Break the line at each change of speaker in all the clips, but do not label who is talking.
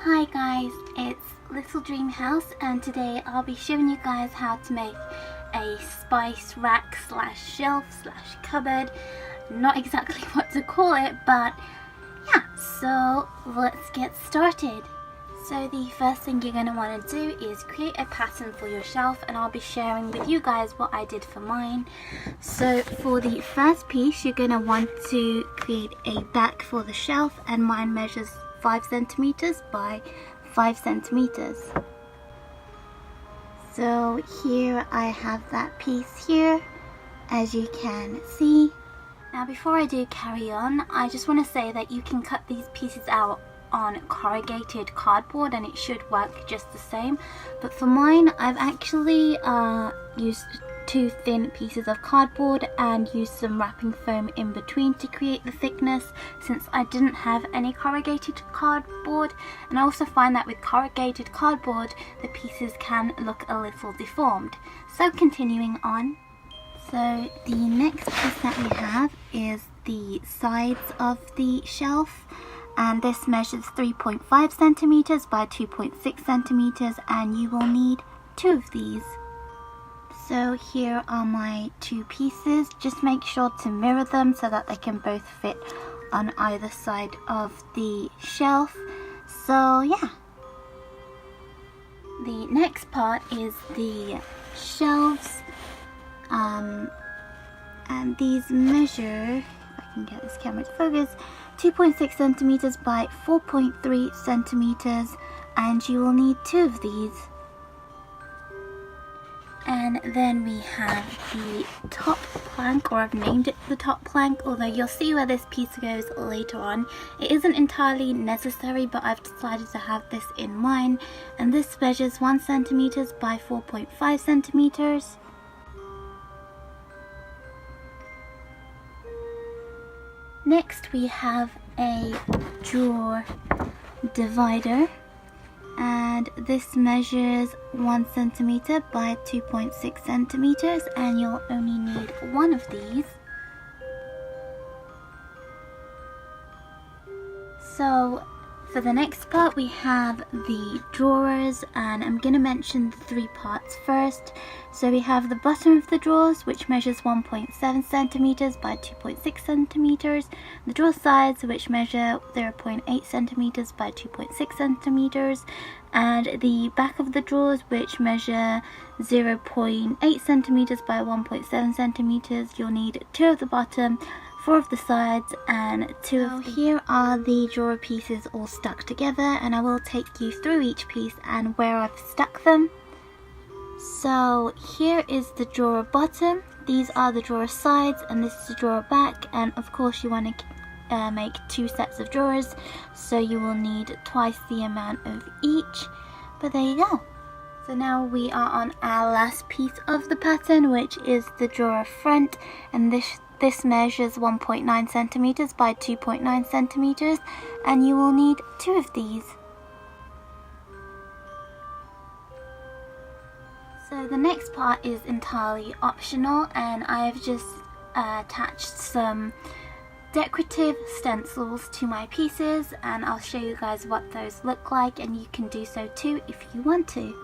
Hi guys, it's Little Dream House, and today I'll be showing you guys how to make a spice rack slash shelf slash cupboard. Not exactly what to call it, but yeah, so let's get started. So the first thing you're going to want to do is create a pattern for your shelf, and I'll be sharing with you guys what I did for mine. So for the first piece, you're going to want to create a back for the shelf, and mine measures 5 centimeters by 5 centimeters. So here I have that piece here, as you can see. Now before I do carry on, I just want to say that you can cut these pieces out on corrugated cardboard and it should work just the same, but for mine I've actually used 2 thin pieces of cardboard and used some wrapping foam in between to create the thickness, since I didn't have any corrugated cardboard. And I also find that with corrugated cardboard the pieces can look a little deformed. So continuing on, so the next piece that we have is the sides of the shelf, and this measures 3.5 centimeters by 2.6 centimeters, and you will need 2 of these. So here are my 2 pieces. Just make sure to mirror them so that they can both fit on either side of the shelf. So yeah. The next part is the shelves, and these measure, if I can get this camera to focus, 2.6 centimeters by 4.3 centimeters, and you will need 2 of these. And then we have the top plank, or I've named it the top plank, although you'll see where this piece goes later on. It isn't entirely necessary, but I've decided to have this in mind, and this measures 1 centimeters by 4.5 centimeters. Next we have a drawer divider, and this measures 1 centimeter by 2.6 centimeters, and you'll only need 1 of these. So for the next part we have the drawers, and I'm going to mention the 3 parts first. So we have the bottom of the drawers, which measures 1.7 centimeters by 2.6 centimeters, the drawer sides, which measure 0.8 centimeters by 2.6 centimeters, and the back of the drawers, which measure 0.8 centimeters by 1.7 centimeters. You'll need 2 of the bottom, 4 of the sides, and 2 of the... Here are the drawer pieces all stuck together, and I will take you through each piece and where I've stuck them. So here is the drawer bottom, these are the drawer sides, and this is the drawer back, and of course you want to make 2 sets of drawers, so you will need twice the amount of each, but there you go. So now we are on our last piece of the pattern, which is the drawer front, and this measures 1.9 centimeters by 2.9 centimeters, and you will need 2 of these. So the next part is entirely optional, and I've just attached some decorative stencils to my pieces, and I'll show you guys what those look like, and you can do so too if you want to.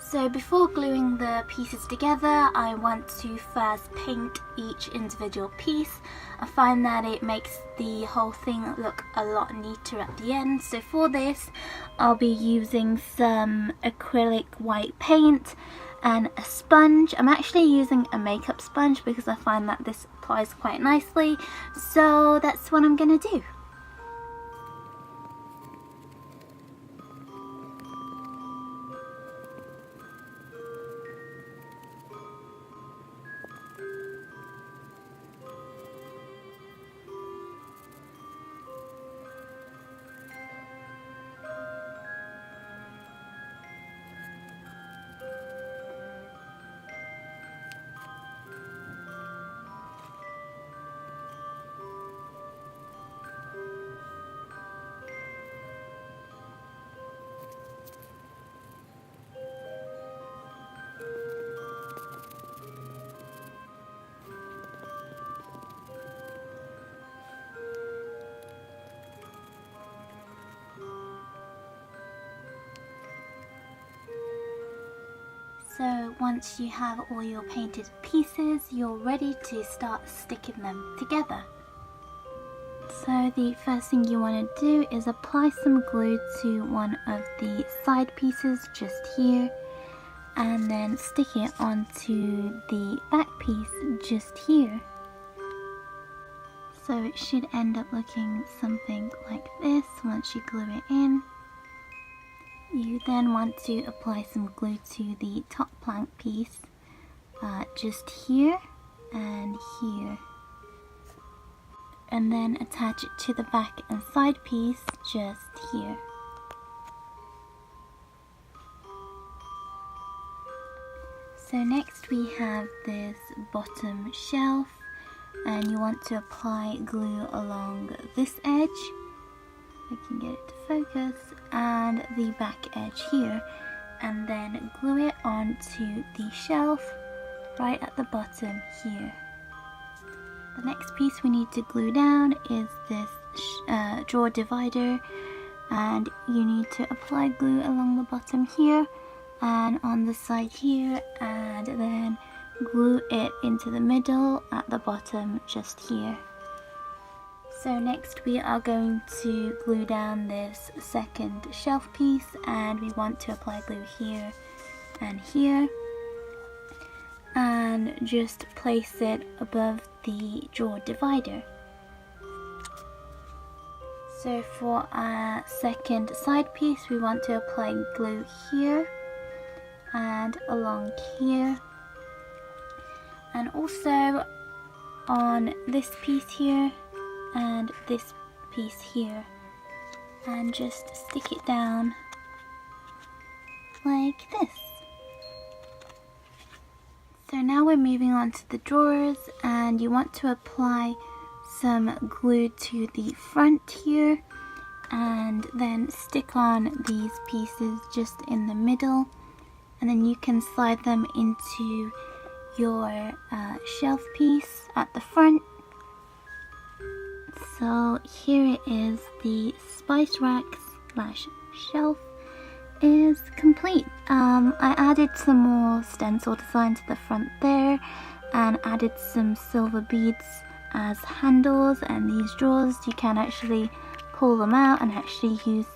So before gluing the pieces together, I want to first paint each individual piece. I find that it makes the whole thing look a lot neater at the end. So for this, I'll be using some acrylic white paint and a sponge. I'm actually using a makeup sponge because I find that this applies quite nicely. So that's what I'm gonna do. So once you have all your painted pieces, you're ready to start sticking them together. So the first thing you want to do is apply some glue to one of the side pieces just here, and then stick it onto the back piece just here. So it should end up looking something like this once you glue it in. You then want to apply some glue to the top plank piece, just here and here. And then attach it to the back and side piece just here. So next we have this bottom shelf, and you want to apply glue along this edge. We can get it to focus, and the back edge here, and then glue it onto the shelf right at the bottom here. The next piece we need to glue down is this drawer divider, and you need to apply glue along the bottom here and on the side here, and then glue it into the middle at the bottom just here. So next we are going to glue down this second shelf piece, and we want to apply glue here and here, and just place it above the drawer divider. So for our second side piece, we want to apply glue here and along here, and also on this piece here and this piece here, and just stick it down like this. So now we're moving on to the drawers, and you want to apply some glue to the front here, and then stick on these pieces just in the middle, and then you can slide them into your shelf piece at the front. So here it is, the spice rack / shelf is complete. I added some more stencil design to the front there, and added some silver beads as handles, and these drawers you can actually pull them out and actually use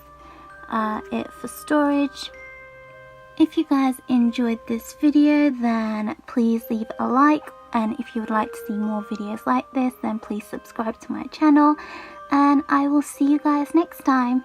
it for storage. If you guys enjoyed this video, then please leave a like, and if you would like to see more videos like this, then please subscribe to my channel, and I will see you guys next time.